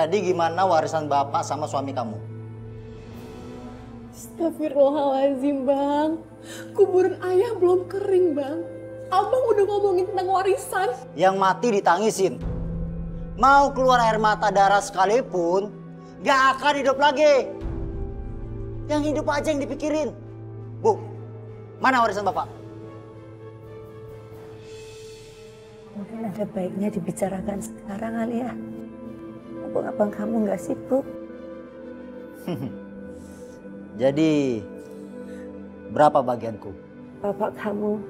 Jadi gimana warisan bapak sama suami kamu? Astagfirullahaladzim bang. Kuburan ayah belum kering bang. Abang udah ngomongin tentang warisan. Yang mati ditangisin. Mau keluar air mata darah sekalipun, gak akan hidup lagi. Yang hidup aja yang dipikirin. Bu, mana warisan bapak? Mungkin ada baiknya dibicarakan sekarang kali ya. Abang kamu nggak sibuk. Jadi, berapa bagianku? Bapak kamu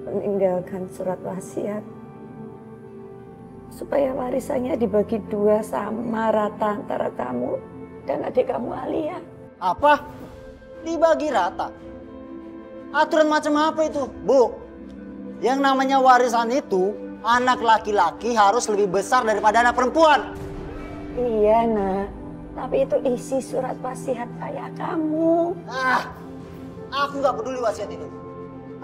meninggalkan surat wasiat supaya warisannya dibagi 2 sama rata antara kamu dan adik kamu Alia. Apa? Dibagi rata? Aturan macam apa itu, Bu? Yang namanya warisan itu, anak laki-laki harus lebih besar daripada anak perempuan. Iya nak, tapi itu isi surat wasiat ayah kamu. Aku gak peduli wasiat itu.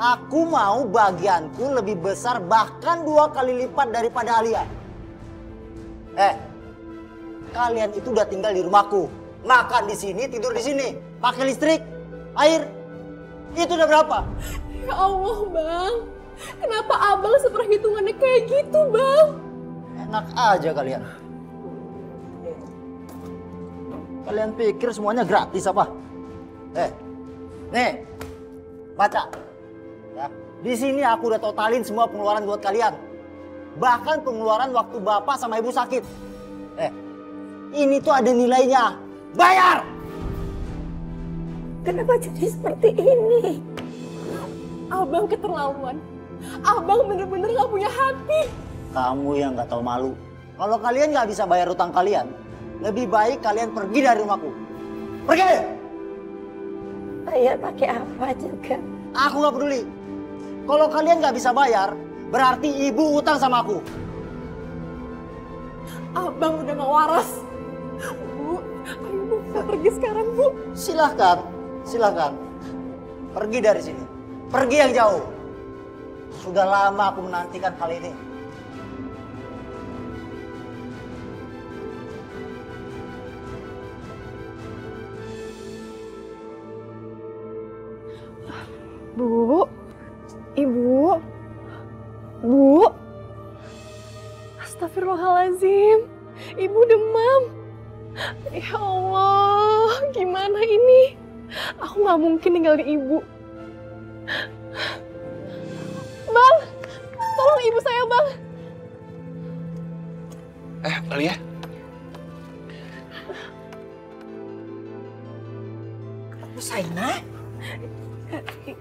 Aku mau bagianku lebih besar bahkan 2 kali lipat daripada Alia. Kalian itu udah tinggal di rumahku. Makan di sini, tidur di sini. Pakai listrik, air. Itu udah berapa? Ya Allah bang. Kenapa abang seperhitungannya kayak gitu bang? Enak aja kalian. Kalian pikir semuanya gratis apa? Nih, baca. Ya, di sini aku udah totalin semua pengeluaran buat kalian. Bahkan pengeluaran waktu bapak sama ibu sakit. Ini tuh ada nilainya. Bayar! Kenapa jadi seperti ini? Abang keterlaluan. Abang bener-bener gak punya hati. Kamu yang gak tahu malu. Kalau kalian gak bisa bayar utang kalian, lebih baik kalian pergi dari rumahku. Pergi! Bayar pakai apa juga? Aku gak peduli. Kalau kalian gak bisa bayar, berarti ibu utang sama aku. Abang udah gak waras. Bu, ayo bu, kita pergi sekarang bu. Silahkan, silahkan. Pergi dari sini. Pergi yang jauh. Sudah lama aku menantikan hal ini. Bu, ibu, bu. Astagfirullahaladzim, ibu demam. Ya Allah, gimana ini? Aku gak mungkin tinggal di ibu. Bang, tolong ibu saya bang. Alia? Kamu Saina?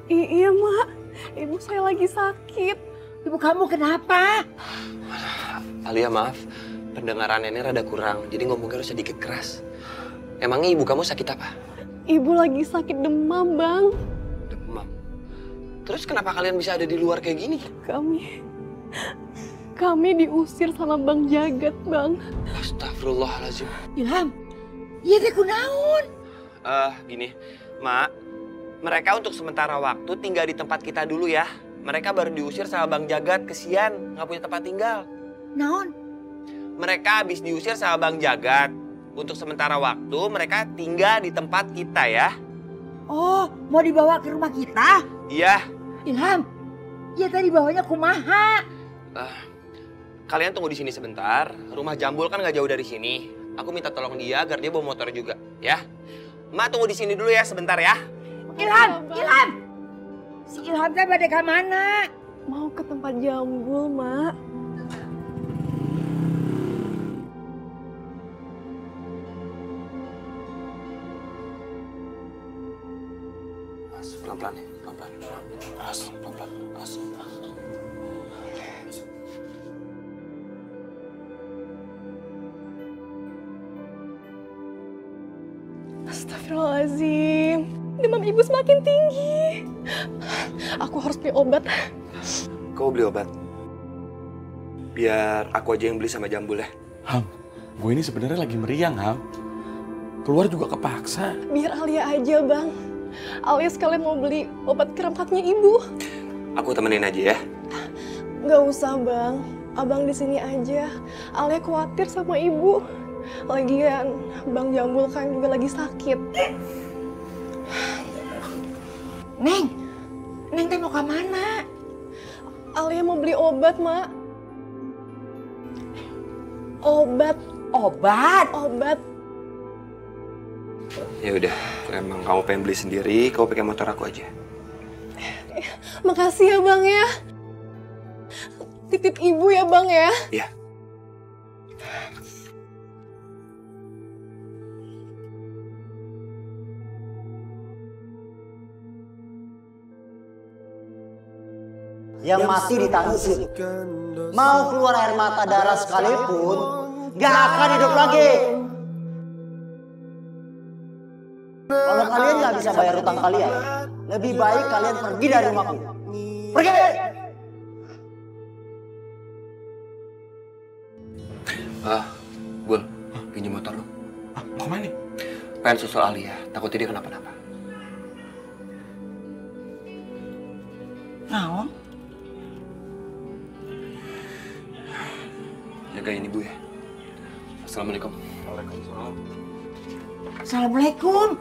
Iya mak, ibu saya lagi sakit. Ibu kamu kenapa? Alia maaf, pendengaran ini rada kurang, jadi ngomongnya harus sedikit keras. Emangnya ibu kamu sakit apa? Ibu lagi sakit demam bang. Demam. Terus kenapa kalian bisa ada di luar kayak gini? Kami diusir sama Bang Jagat bang. Astagfirullahaladzim. Ilham, iya deh kunaun. Gini, Mak. Mereka untuk sementara waktu tinggal di tempat kita dulu ya. Mereka baru diusir sama Bang Jagat, kesian, nggak punya tempat tinggal. Naon? Mereka habis diusir sama Bang Jagat. Untuk sementara waktu mereka tinggal di tempat kita ya. Oh, mau dibawa ke rumah kita? Iya. Ilham, iya tadi bawanya kumaha. Kalian tunggu di sini sebentar. Rumah Jambul kan nggak jauh dari sini. Aku minta tolong dia agar dia bawa motor juga, ya. Mak tunggu di sini dulu ya sebentar ya. Ilham, Ilham. Si Ilham teh bade ka mana? Mau ke tempat Jambul, Mak. Mas, pelan-pelan ya, pelan-pelan. Mas, pelan-pelan. Mas. Astagfirullahaladzim, demam ibu semakin tinggi. Aku harus beli obat. Kau beli obat? Biar aku aja yang beli sama Jambul ya. Ham, gue ini sebenarnya lagi meriang, Ham. Keluar juga kepaksa. Biar Alia aja, Bang. Alia sekalian mau beli obat kram kakinya ibu. Aku temenin aja ya. Gak usah, Bang. Abang di sini aja. Alia khawatir sama ibu. Lagian Bang Jambul kan juga lagi sakit. Neng teh mau ke mana? Alia mau beli obat, Mak. Obat. Ya udah, emang kamu pengen beli sendiri, kamu pakai motor aku aja. Makasih ya, Bang ya. Titip ibu ya, Bang ya. Iya. Yang masih ditangisin, mau keluar air mata darah sekalipun, gak akan hidup lagi. Kalau kalian gak bisa bayar utang kalian, lebih baik kalian pergi dari rumahku. Pergi! Bul, pinjam motor lu. Mau kemana nih? Pengen susul Alia, takutnya dia kenapa-napa. Naon? Jagain ibu ya. Assalamualaikum. Waalaikumsalam. Assalamualaikum.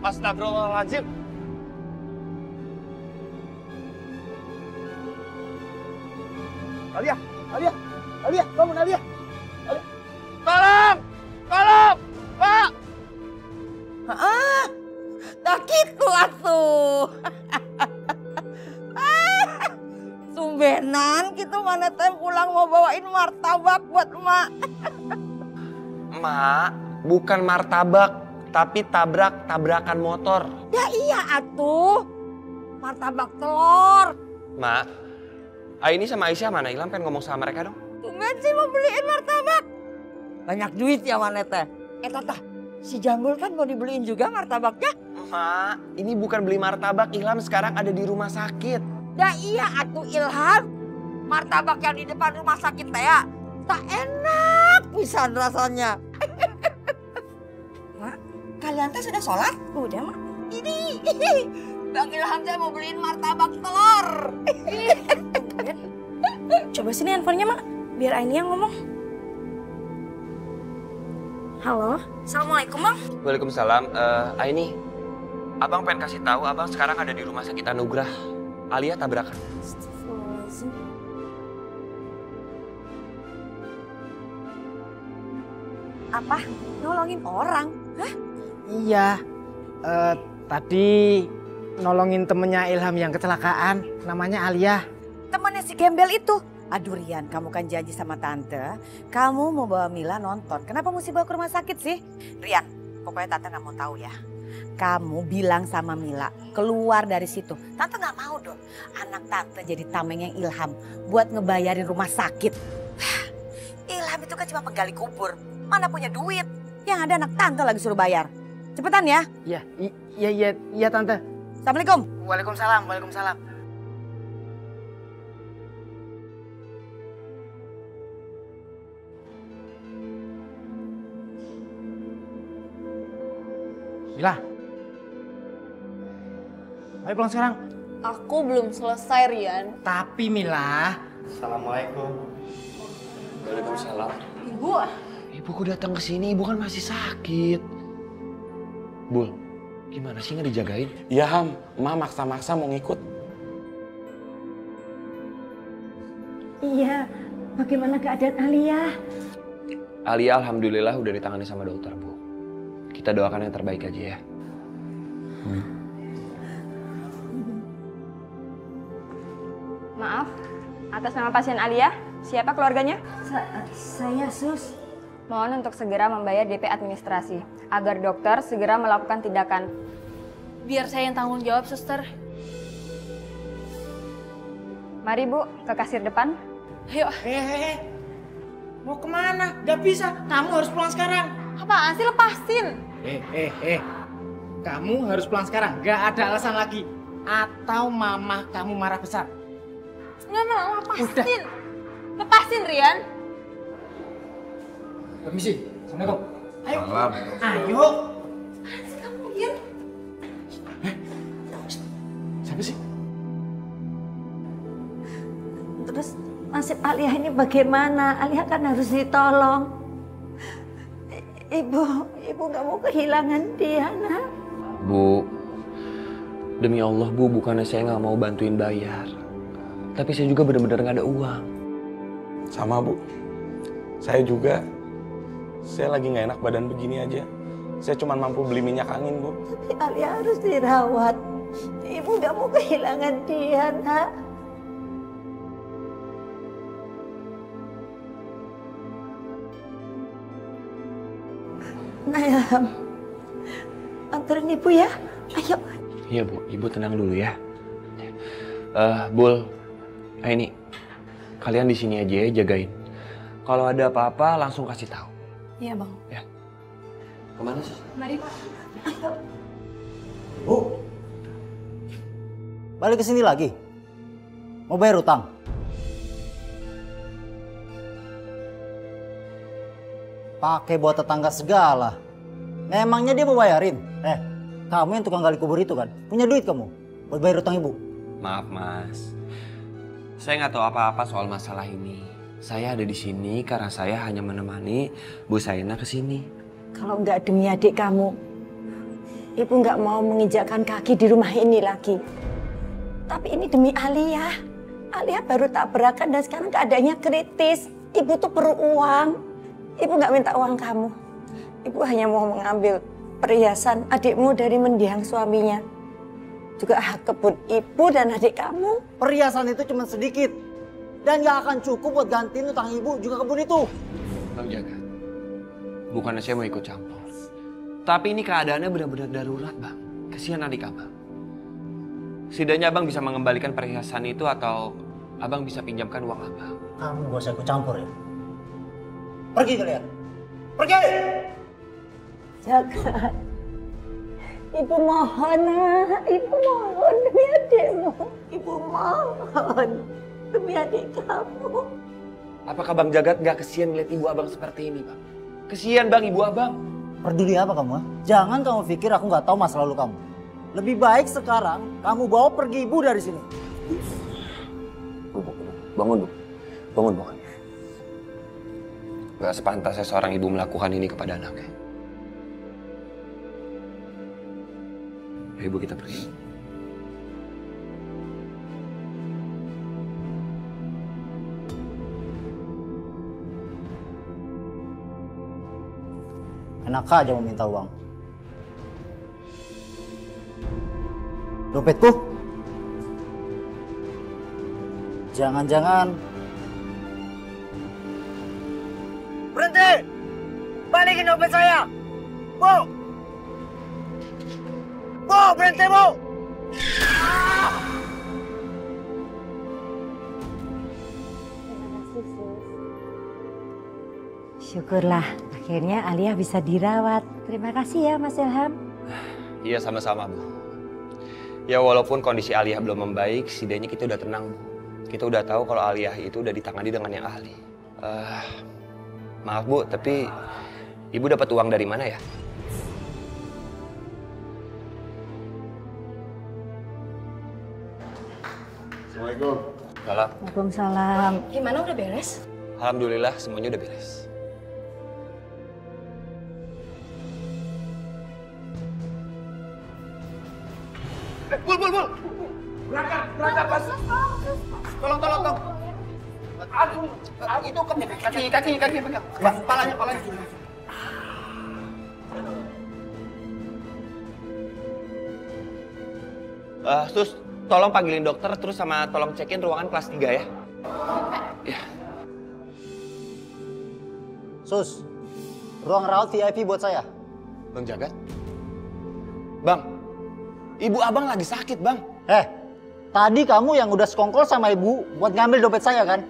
Astagfirullahaladzim. Alia, bangun Alia. Tolong! Tolong! Pak! Tak gitu atuh. Sumbenan gitu mana teh pulang mau bawain martabak buat emak. Mak, bukan martabak, tapi tabrakan motor. Ya iya atuh. Martabak telur. Mak, Aini sama Aisyah mana? Ilham pengen ngomong sama mereka dong. Tumben sih mau beliin martabak. Banyak duit ya mana teh. Tata, si Jambul kan mau dibeliin juga martabaknya. Mak, ini bukan beli martabak. Ilham sekarang ada di rumah sakit. Ya iya atuh Ilham. Martabak yang di depan rumah sakit teh ya. Tak enak pisan rasanya. Mak, kalian teh sudah sholat? Udah, Mak. Ini. Bang Ilham teh mau beliin martabak telur. Coba sini handphonenya, Mak. Biar Aini yang ngomong. Halo. Assalamualaikum, Bang. Waalaikumsalam. Aini, abang pengen kasih tahu abang sekarang ada di rumah sakit Anugrah. Alia tabrakan. Apa? Nolongin orang? Hah? Iya, tadi nolongin temennya Ilham yang kecelakaan, namanya Alia. Temannya si Gembel itu. Aduh Rian, kamu kan janji sama tante, kamu mau bawa Mila nonton. Kenapa mesti bawa ke rumah sakit sih? Rian, pokoknya tante gak mau tahu ya. Kamu bilang sama Mila, keluar dari situ. Tante gak mau dong, anak tante jadi tamengnya Ilham buat ngebayarin rumah sakit. Ilham itu kan cuma penggali kubur, mana punya duit. Yang ada anak tante lagi suruh bayar. Cepetan ya. Iya tante. Assalamualaikum. Waalaikumsalam. Mila, ayo pulang sekarang. Aku belum selesai, Rian. Tapi Mila, Assalamualaikum. Waalaikumsalam. Ibu, Ibuku datang ke sini, ibu kan masih sakit. Bul, gimana sih nggak dijagain? Iya Ham, emak maksa-maksa mau ngikut. Iya, bagaimana keadaan Alia? Alia alhamdulillah udah ditangani sama dokter, Bu. Kita doakan yang terbaik aja ya. Maaf, atas nama pasien Alia, siapa keluarganya? Saya Sus. Mohon untuk segera membayar DP administrasi, agar dokter segera melakukan tindakan. biar saya yang tanggung jawab, suster. Mari Bu, ke kasir depan. Ayo. Mau kemana? Gak bisa, kamu harus pulang sekarang. Apaan sih, lepasin. Kamu harus pulang sekarang, gak ada alasan lagi. Atau mama kamu marah besar. Nggak mau, lepasin. Udah. Lepasin, Rian. Permisi, Assalamualaikum. Ayo. Malam. Ayo. Siapa sih? Terus nasib Alia ini bagaimana? Alia kan harus ditolong. Ibu nggak mau kehilangan dia, nak. Bu, demi Allah Bu, bukannya saya nggak mau bantuin bayar. Tapi saya juga benar-benar nggak ada uang. Sama Bu. Saya juga. Saya lagi nggak enak badan begini aja. Saya cuma mampu beli minyak angin, Bu. Tapi Alia harus dirawat. Ibu nggak mau kehilangan dia, nak. Nah, ya. Anterin ibu ya. Ayo. Iya Bu, Ibu tenang dulu ya. Bul, ini kalian di sini aja ya, jagain. Kalau ada apa-apa langsung kasih tahu. Iya bang. Ya. Kemana sih? Mari Pak. Bu, balik ke sini lagi. Mau bayar utang? Pakai buat tetangga segala. Memangnya dia mau bayarin? Kamu yang tukang gali kubur itu kan? Punya duit kamu buat bayar utang ibu? Maaf Mas, saya nggak tahu apa-apa soal masalah ini. Saya ada di sini karena saya hanya menemani Bu Saina ke sini. Kalau nggak demi adik kamu, ibu nggak mau menginjakkan kaki di rumah ini lagi. Tapi ini demi Alia. Alia baru tabrakan dan sekarang keadaannya kritis. Ibu tuh perlu uang. Ibu nggak minta uang kamu. Ibu hanya mau mengambil perhiasan adikmu dari mendiang suaminya. Juga hak kebun ibu dan adik kamu. Perhiasan itu cuma sedikit. Dan gak akan cukup buat gantiin utang ibu juga kebun itu. Bang Jagat, bukannya saya mau ikut campur. Tapi ini keadaannya benar-benar darurat Bang. Kasihan adik Abang. Setidaknya Abang bisa mengembalikan perhiasan itu atau Abang bisa pinjamkan uang Abang. Kamu gak usah ikut campur ya. Pergi kalian. Pergi! Jagat. Ibu mohon, nak. Ibu mohon demi adikmu. Ibu mohon demi adik kamu. Apakah Bang Jagat gak kesian ngeliat ibu Abang seperti ini Bang? Kesian Bang ibu Abang. Peduli apa kamu? Jangan kamu pikir aku gak tahu masa lalu kamu. Lebih baik sekarang kamu bawa pergi ibu dari sini. Bangun Bu. Bangun. Gak sepantasnya seorang ibu melakukan ini kepada anaknya. Ayo Ibu kita pergi. Enak aja mau minta uang. Dompetku? Jangan-jangan... Berhenti! Balikin dompet saya! Bu! Bu, berhenti Bu! Syukurlah, akhirnya Alia bisa dirawat. Terima kasih ya Mas Ilham. Iya sama-sama Bu. Ya walaupun kondisi Aliyah belum membaik, setidaknya kita udah tenang Bu. Kita udah tahu kalau Aliyah itu udah ditangani dengan yang ahli. Maaf Bu, tapi Ibu dapat uang dari mana ya? Assalamualaikum. Salam. Waalaikumsalam. Gimana udah beres? Alhamdulillah semuanya udah beres. Bul. Berangkat pas. Tolong. Aduh, itu kaki pegang. Palanya. Sus, tolong panggilin dokter terus sama tolong cekin ruangan kelas 3 ya. Ya. Sus, ruang rawat VIP buat saya. Bang Jagat. Bang, ibu Abang lagi sakit, Bang. Tadi kamu yang udah sekongkol sama ibu buat ngambil dompet saya kan?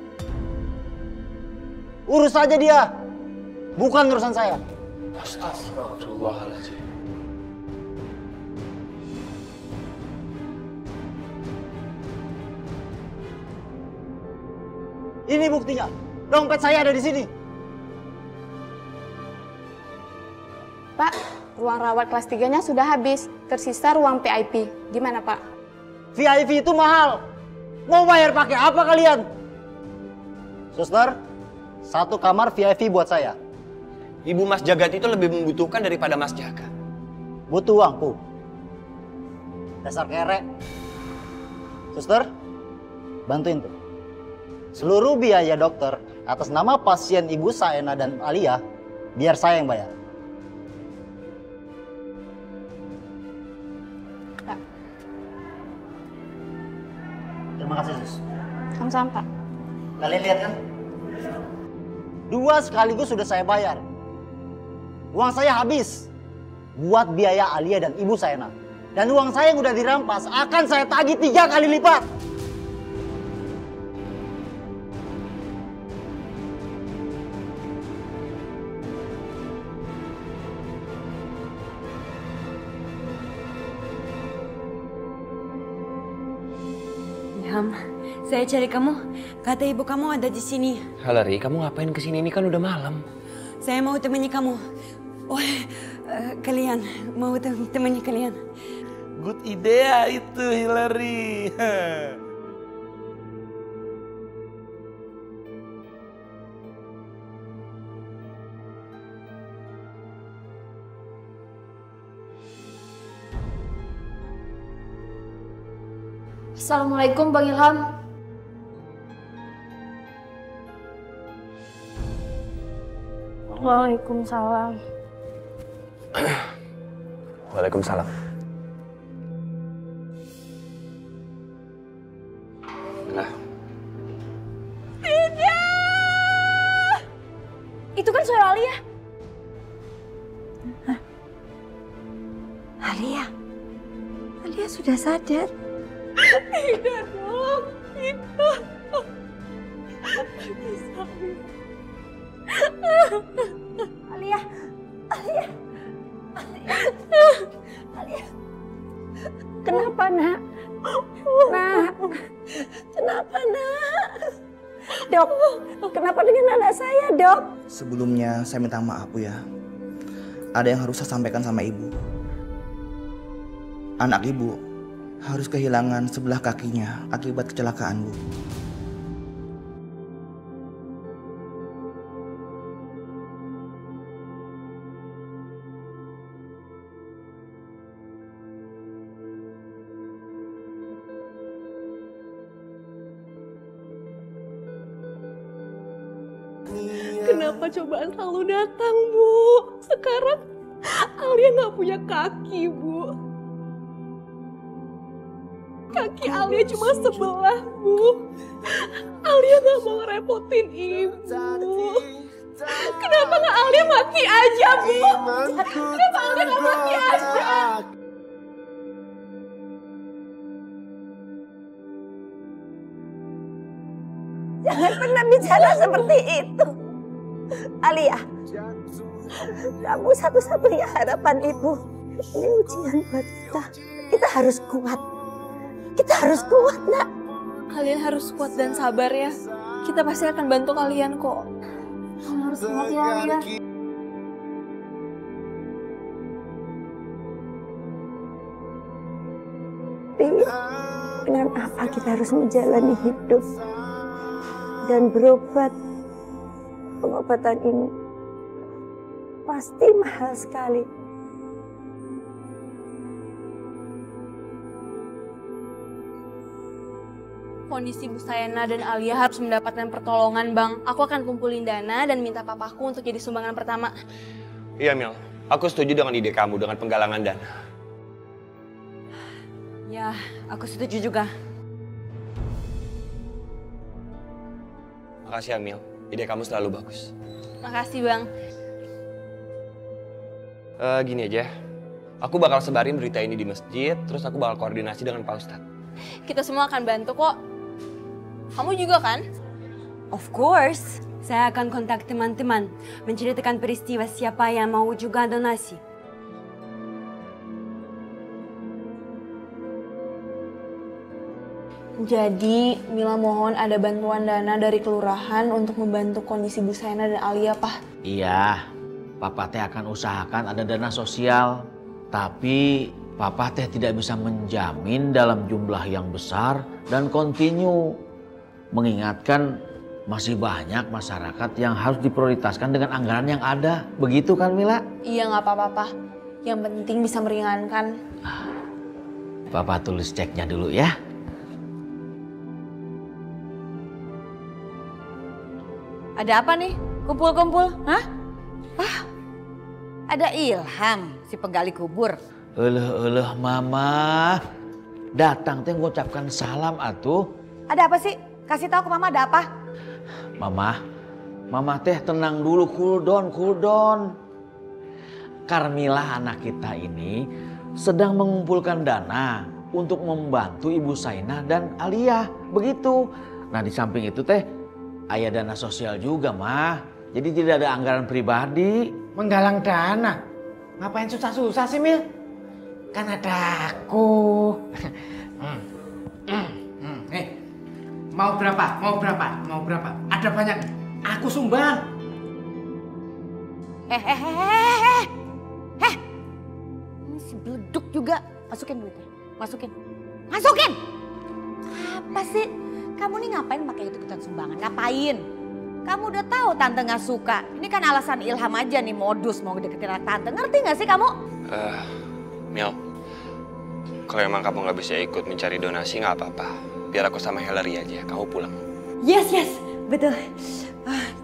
Urus aja dia. Bukan urusan saya. Astagfirullahaladzim. Ini buktinya. Dompet saya ada di sini. Ruang rawat kelas 3-nya sudah habis, tersisa ruang VIP. Gimana Pak? VIP itu mahal. Mau bayar pakai apa kalian? Suster, 1 kamar VIP buat saya. Ibu Mas Jagat itu lebih membutuhkan daripada Mas Jagat. Butuh uangku. Dasar kere. Suster, bantuin tuh. Seluruh biaya dokter atas nama pasien Ibu Saena dan Alia, biar saya yang bayar. Ya. Terima kasih, Sus. Sama-sama Pak. Kalian lihat kan? 2 sekaligus sudah saya bayar. Uang saya habis buat biaya Alia dan Ibu Saena. Dan uang saya yang udah dirampas akan saya tagih 3 kali lipat. Ilham, saya cari kamu. Kata ibu kamu ada di sini. Halari, kamu ngapain kesini? Ini kan udah malam. Saya mau temani kamu. Oh, kalian mau temani kalian. Good idea itu, Hillary. Assalamualaikum Bang Ilham. Waalaikumsalam. Waalaikumsalam. Nah, Tidak! Itu kan suara Alia. Alia? Alia sudah sadar? Tidak dong, tidak. Alia, Alia, Alia. Kenapa nak? Nak, kenapa nak? Dok, kenapa dengan anak saya dok? Sebelumnya saya minta maaf Bu ya. Ada yang harus saya sampaikan sama ibu. Anak ibu harus kehilangan sebelah kakinya akibat kecelakaan Bu. Kenapa cobaan selalu datang, Bu? Sekarang Alia nggak punya kaki, Bu. Kaki Alia cuma sebelah, Bu. Alia nggak mau ngerepotin Ibu. Kenapa nggak Alia mati aja, Bu? Kenapa Alia nggak mati aja? Jangan pernah bicara seperti itu. Alia, kamu satu-satunya harapan ibu. Ini ujian buat kita. Kita harus kuat. Kita harus kuat, nak. Kalian harus kuat dan sabar ya. Kita pasti akan bantu kalian kok. Kamu harus kuat ya, Alia. Tapi dengan apa kita harus menjalani hidup dan berobat? Pengobatan ini pasti mahal sekali. Kondisi Bu Saena dan Alia harus mendapatkan pertolongan, Bang. Aku akan kumpulin dana dan minta papaku untuk jadi sumbangan pertama. iya Mil. Aku setuju dengan ide kamu dengan penggalangan dana. Ya, aku setuju juga. Makasih ya Mil. Ide kamu selalu bagus. Makasih, Bang. Gini aja. Aku bakal sebarin berita ini di masjid, terus aku bakal koordinasi dengan Pak Ustadz. Kita semua akan bantu kok. Kamu juga kan? Of course. Saya akan kontak teman-teman, menceritakan peristiwa siapa yang mau juga donasi. Jadi, Mila mohon ada bantuan dana dari kelurahan untuk membantu kondisi Bu Saena dan Alia, Pak. Iya, Papa teh akan usahakan ada dana sosial. Tapi Papa teh tidak bisa menjamin dalam jumlah yang besar dan kontinu. Mengingatkan masih banyak masyarakat yang harus diprioritaskan dengan anggaran yang ada. Begitu kan Mila? Iya nggak apa-apa. Yang penting bisa meringankan. Papa tulis ceknya dulu ya. Ada apa nih? Kumpul-kumpul? Hah? Ah, ada Ilham, si penggali kubur. Eleh mama. Datang teh mengucapkan salam atuh. Ada apa sih? Kasih tahu ke mama ada apa? Mama teh tenang dulu, cool down. Carmila anak kita ini sedang mengumpulkan dana untuk membantu Ibu Saina dan Alia. Begitu. Nah di samping itu teh ada dana sosial juga mah. Jadi tidak ada anggaran pribadi. Menggalang dana? Ngapain susah-susah sih Mil? Kan ada aku. Mau berapa? Ada banyak. Aku sumbang. Si beleduk juga. Masukin duitnya. Masukin. Apa sih? Kamu nih ngapain pakai ikut-ikutan sumbangan? Ngapain? Kamu udah tahu tante gak suka. Ini kan alasan Ilham aja nih modus mau deketin anak tante. Ngerti gak sih kamu? Mil, kalau emang kamu gak bisa ikut mencari donasi gak apa-apa. Biar aku sama Hillary aja, kamu pulang. Yes, betul.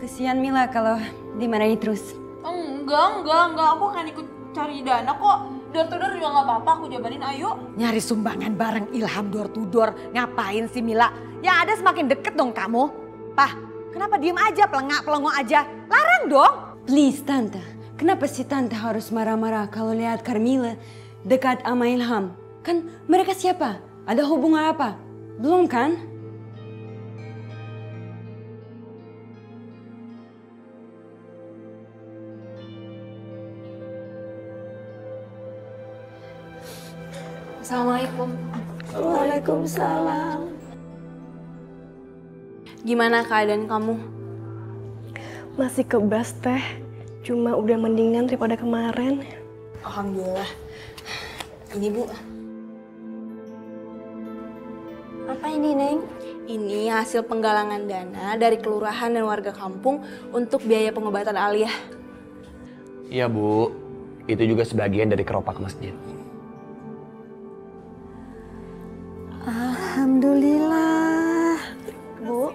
Kesian Mila kalau dimarahi terus. Enggak. Aku akan ikut cari dana kok. Door to door juga nggak apa-apa, aku jabanin ayo. Nyari sumbangan bareng Ilham door to door. Ngapain sih Mila? Ya ada semakin deket dong kamu. Pah, kenapa diem aja pelengok aja? Larang dong. Please Tante, kenapa sih Tante harus marah-marah kalau lihat Carmila dekat sama Ilham? Kan mereka siapa? Ada hubungan apa? Belum kan? Assalamualaikum. Waalaikumsalam. Gimana keadaan kamu? Masih kebas teh, cuma udah mendingan daripada kemarin. Alhamdulillah. Ini Bu. Apa ini Neng? Ini hasil penggalangan dana dari kelurahan dan warga kampung untuk biaya pengobatan Alia. Iya Bu, itu juga sebagian dari keropak masjid. Alhamdulillah. Bu,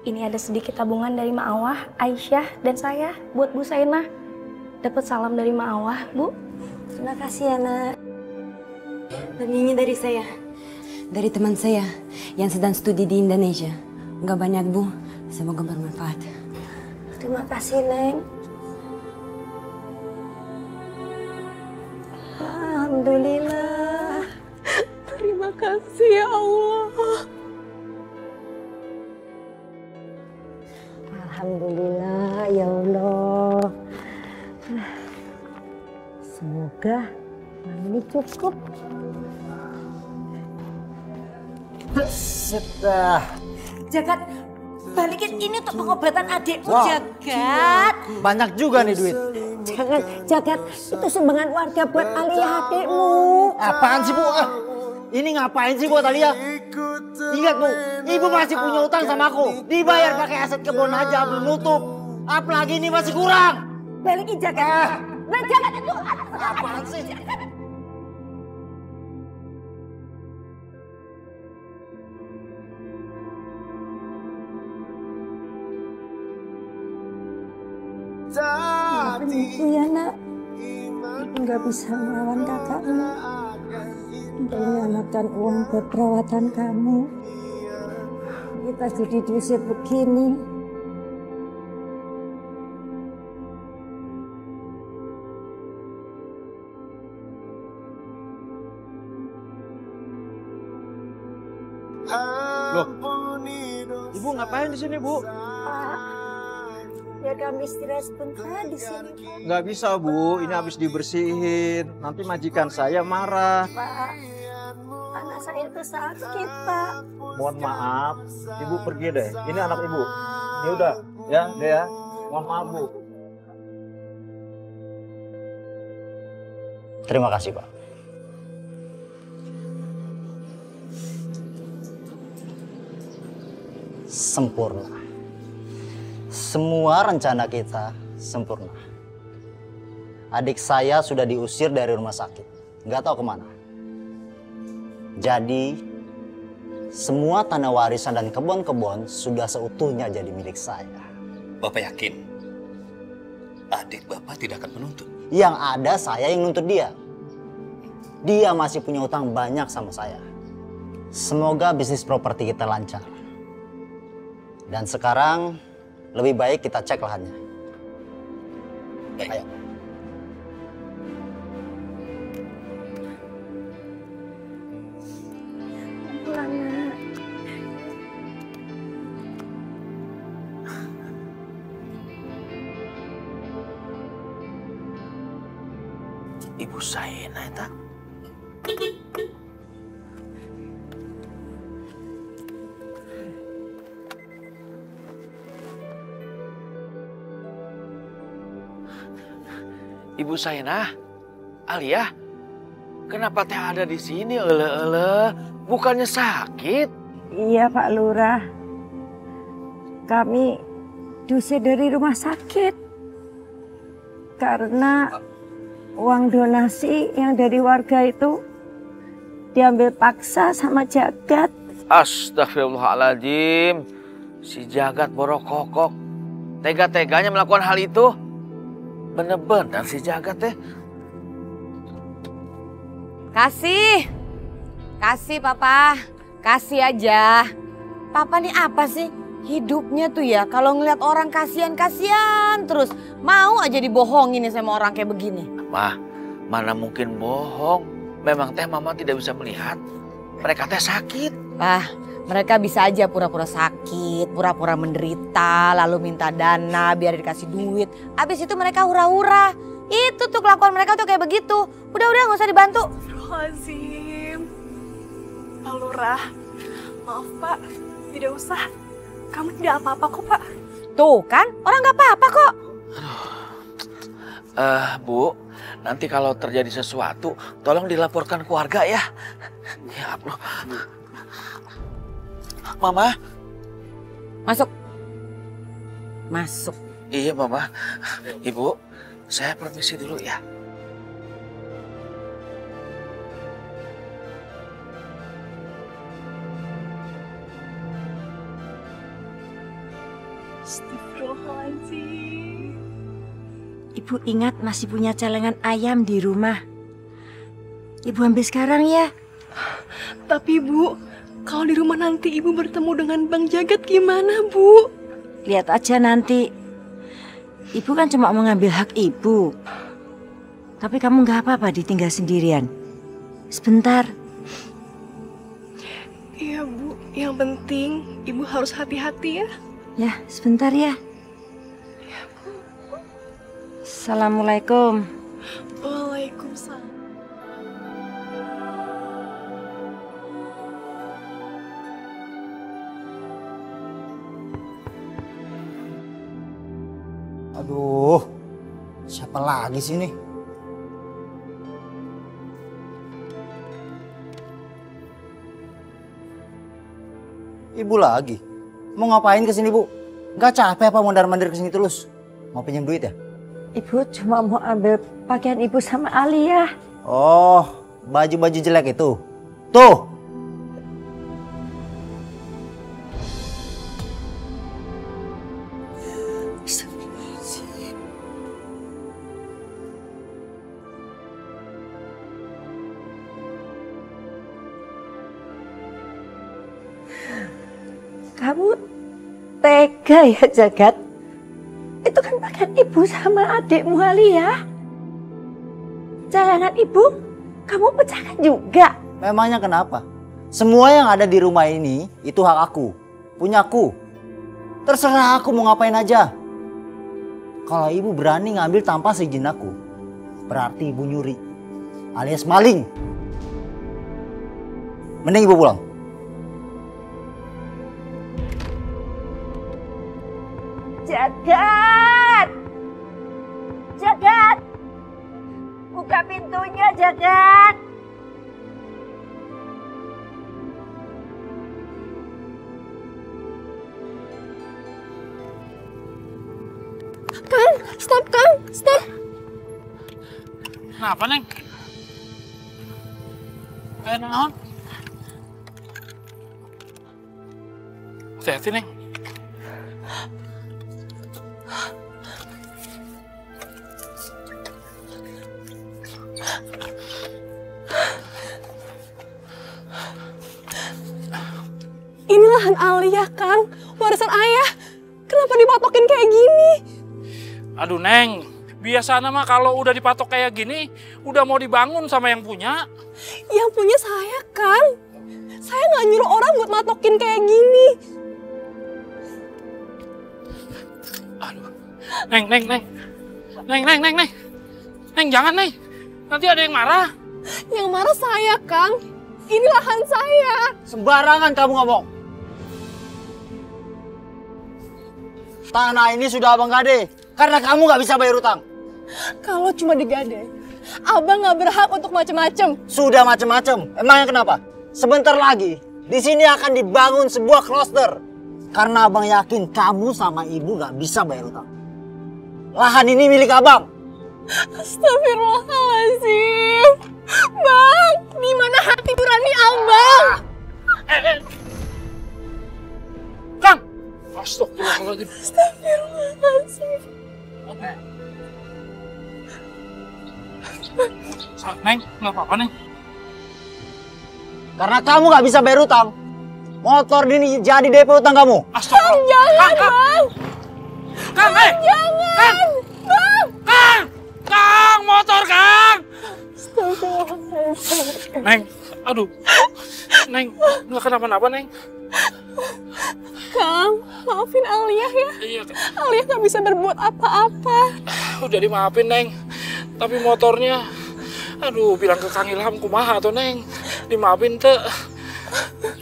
ini ada sedikit tabungan dari Ma Awah, Aisyah, dan saya buat Bu Saina. Dapat salam dari Ma Awah, Bu. Terima kasih ya nak. Dan ini dari saya. Dari teman saya yang sedang studi di Indonesia. Enggak banyak Bu, semoga bermanfaat. Terima kasih Neng. Alhamdulillah. Terima kasih ya Allah. Alhamdulillah ya Allah. Semoga ini cukup. Jagat, balikin ini untuk pengobatan adikku, Wow. Jagat. Banyak juga nih duit. Jagat, itu sumbangan warga buat Alia adikmu. Apaan sih Bu? Ini ngapain sih buat Alia? Ingat Bu, Ibu masih punya utang sama aku. Dibayar pakai aset kebun aja belum nutup. Apalagi ini masih kurang. Balikin Jagat. Jagat itu. Apaan sih? Maafin ibu ya nak. Ibu nggak bisa melawan kakakmu. Dan menyelamatkan uang buat perawatan kamu. Kita jadi diusir begini. Loh, Ibu ngapain di sini, Bu? Ya kami istirahat sebentar di sini. Nggak bisa, Bu. Ini habis dibersihin. Nanti majikan saya marah. Pak, anak saya itu sakit, Pak. Mohon maaf, Ibu pergi deh. Ini anak Ibu. Ini udah, ya, deh ya. Mohon maaf, Bu. Terima kasih, Pak. Sempurna. Semua rencana kita sempurna. Adik saya sudah diusir dari rumah sakit. Nggak tahu kemana. Jadi, semua tanah warisan dan kebun-kebun sudah seutuhnya jadi milik saya. Bapak yakin adik Bapak tidak akan menuntut? Yang ada saya yang nuntut dia. Dia masih punya utang banyak sama saya. Semoga bisnis properti kita lancar. Dan sekarang lebih baik kita cek lahannya. Ayo. Ibu Saena eta. Ibu Saena, Alia, kenapa teh ada di sini? Bukannya sakit? Iya Pak Lurah, kami diusir dari rumah sakit karena uang donasi yang dari warga itu diambil paksa sama Jagat. Astagfirullahaladzim, si Jagat borokokok, tega-teganya melakukan hal itu. Bener-bener si Jagat teh. Kasih Papa, kasih aja. Papa nih apa sih? Hidupnya tuh ya kalau ngeliat orang kasihan terus. Mau aja dibohongin nih sama orang kayak begini. Mah, mana mungkin bohong. Memang teh mama tidak bisa melihat. Mereka teh sakit. Mereka bisa aja pura-pura sakit, pura-pura menderita, lalu minta dana biar dikasih duit. Abis itu mereka hura-hura. Itu tuh kelakuan mereka tuh kayak begitu. Udah nggak usah dibantu. Astagfirullahaladzim. Pak Lurah, maaf Pak, tidak usah. Kamu tidak apa-apa kok Pak. Tuh kan, orang nggak apa-apa kok. Bu, nanti kalau terjadi sesuatu, tolong dilaporkan keluarga ya. Ya Allah. Mama. Masuk. Iya Mama. Ibu, saya permisi dulu ya. Astagfirullahaladzim. Ibu ingat masih punya celengan ayam di rumah. Ibu ambil sekarang ya. Tapi Bu, kalau di rumah nanti Ibu bertemu dengan Bang Jagat gimana Bu? Lihat aja nanti. Ibu kan cuma mau ngambil hak Ibu. Tapi kamu nggak apa-apa ditinggal sendirian. Sebentar. Iya Bu, yang penting Ibu harus hati-hati ya. Ya, sebentar ya. Iya Bu. Assalamualaikum. Waalaikumsalam. Aduh, siapa lagi sih ini? Ibu lagi? Mau ngapain kesini Bu? Gak capek apa mondar-mandir kesini terus? Mau pinjam duit ya? Ibu cuma mau ambil pakaian Ibu sama Alia. Oh, baju-baju jelek itu? Tuh! Kamu tega ya Jagat? Itu kan pakaian Ibu sama adikmu Alia. Celengan Ibu, kamu pecahkan juga. Memangnya kenapa? Semua yang ada di rumah ini itu hak aku, punyaku. Terserah aku mau ngapain aja. Kalau Ibu berani ngambil tanpa seizin aku, berarti Ibu nyuri alias maling. Mending Ibu pulang. Jagat! Jagat! Buka pintunya, Jagat! aja, Dad. Kang, stop Kang, stop. Kenapa, Neng? Kayak naon? Hati-hati, Neng. Ini lahan Alia, Kang. Warisan ayah. Kenapa dipatokin kayak gini? Aduh, Neng. Biasanya mah kalau udah dipatok kayak gini, udah mau dibangun sama yang punya. Yang punya saya, Kang. Saya nggak nyuruh orang buat matokin kayak gini. Aduh. Neng. Neng, jangan, Neng. Nanti ada yang marah. Yang marah saya, Kang. Ini lahan saya. Sembarangan kamu ngomong. Tanah ini sudah abang gade. Karena kamu nggak bisa bayar utang. Kalau cuma digade, abang nggak berhak untuk macem-macem. Sudah macem-macem. Emangnya kenapa? Sebentar lagi, di sini akan dibangun sebuah kloster. Karena abang yakin kamu sama ibu nggak bisa bayar utang. Lahan ini milik abang. Astagfirullahaladzim. Bang, di mana hati nurani abang? Kang! Astagfirullahaladzim. Astagfirullahaladzim. Neng, nggak apa-apa, Neng. Karena kamu nggak bisa bayar utang, motor ini jadi DP utang kamu. Kang, jangan, Bang. Kang, jangan. Bang. Kang, motor, Kang. Astagfirullahaladzim. Neng, aduh. Neng, nggak kenapa-napa, Neng. Kang, maafin Alia ya. Iya, Alia nggak bisa berbuat apa-apa. Udah dimaafin, Neng. Tapi motornya, aduh, bilang ke Kang Ilham kumaha tuh, Neng. Dimaafin tuh.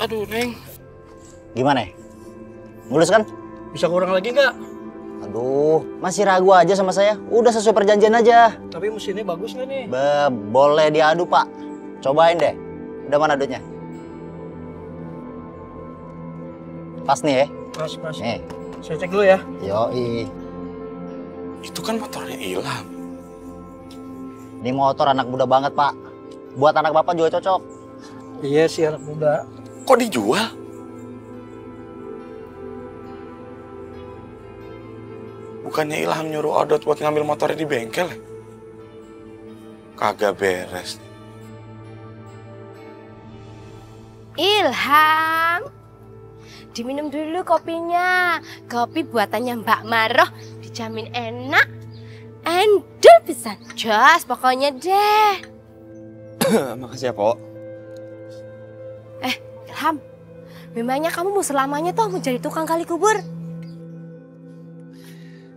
Aduh, Neng. Gimana? Mulus kan? Bisa kurang lagi nggak? Aduh, masih ragu aja sama saya. Udah sesuai perjanjian aja. Tapi mesinnya bagus nggak nih? Boleh diadu, Pak. Cobain deh. Udah mana duitnya? Pas nih ya? Pas. Nih. Saya cek dulu ya. Yoi. Itu kan motornya Ilham. Ini motor anak muda banget, Pak. Buat anak bapak juga cocok. Iya sih, anak muda. Kok dijual? Bukannya Ilham nyuruh Odot buat ngambil motornya di bengkel ya? Kagak beres. Ilham, diminum dulu kopinya. Kopi buatannya Mbak Maroh, dijamin enak. Endul bisa jos pokoknya deh. Makasih ya, Pok. Ilham, memangnya kamu mau selamanya tuh mau jadi tukang gali kubur?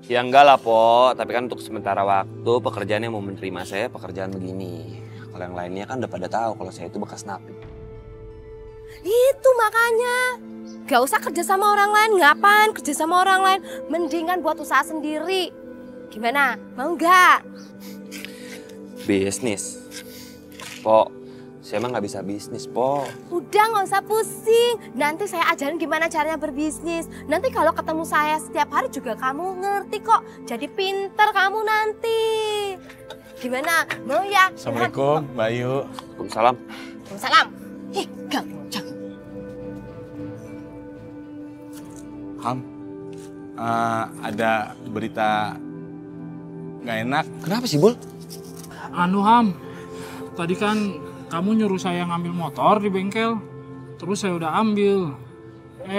Ya enggak lah, Pok. Tapi kan untuk sementara waktu pekerjaannya mau menerima saya pekerjaan begini. Kalau yang lainnya kan udah pada tahu kalau saya itu bekas napi. Itu makanya. Gak usah kerja sama orang lain. Ngapain kerja sama orang lain? Mendingan buat usaha sendiri. Gimana? Mau nggak? Bisnis. Pok, saya emang nggak bisa bisnis, Pok. Udah nggak usah pusing. Nanti saya ajarin gimana caranya berbisnis. Nanti kalau ketemu saya setiap hari juga kamu ngerti kok. Jadi pinter kamu nanti. Gimana? Mau ya? Assalamualaikum, Mbak Ayu. Waalaikumsalam. Waalaikumsalam. Gang, jangan. Ham, ada berita nggak enak. Kenapa sih, Bul? Anu, Ham. Tadi kan kamu nyuruh saya ngambil motor di bengkel. Terus saya udah ambil.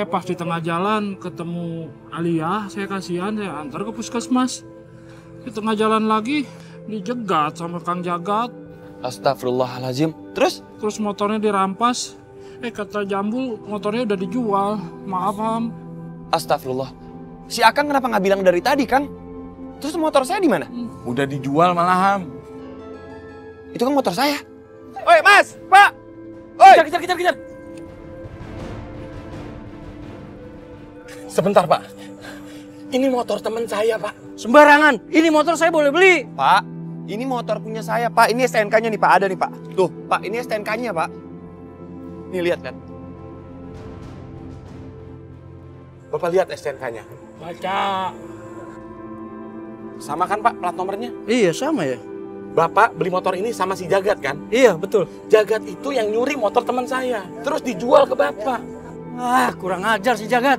Pas di tengah jalan ketemu Alia, saya kasihan, saya antar ke puskesmas. Di tengah jalan lagi dijegat sama Kang Jagat. Astagfirullahaladzim. Terus? Terus motornya dirampas. Kata Jambul motornya udah dijual. Maaf, Ham. Astagfirullah. Si Akang kenapa nggak bilang dari tadi, Kang? Terus motor saya di mana? Udah dijual malah, Ham. Itu kan motor saya. Oi, Mas, Pak. Oi. Kejar. Sebentar, Pak. Ini motor teman saya, Pak. Sembarangan. Ini motor saya boleh beli. Pak, Ini motor punya saya, Pak. Ini STNK-nya nih, Pak. Ada nih, Pak. Tuh, Pak. Ini STNK-nya, Pak. Nih, lihat. Bapak lihat STNK-nya. Baca. Sama kan, Pak, plat nomornya? Iya, sama ya. Bapak beli motor ini sama si Jagat kan? Iya, betul. Jagat itu yang nyuri motor teman saya. Terus dijual ke Bapak. Ah, kurang ajar si Jagat.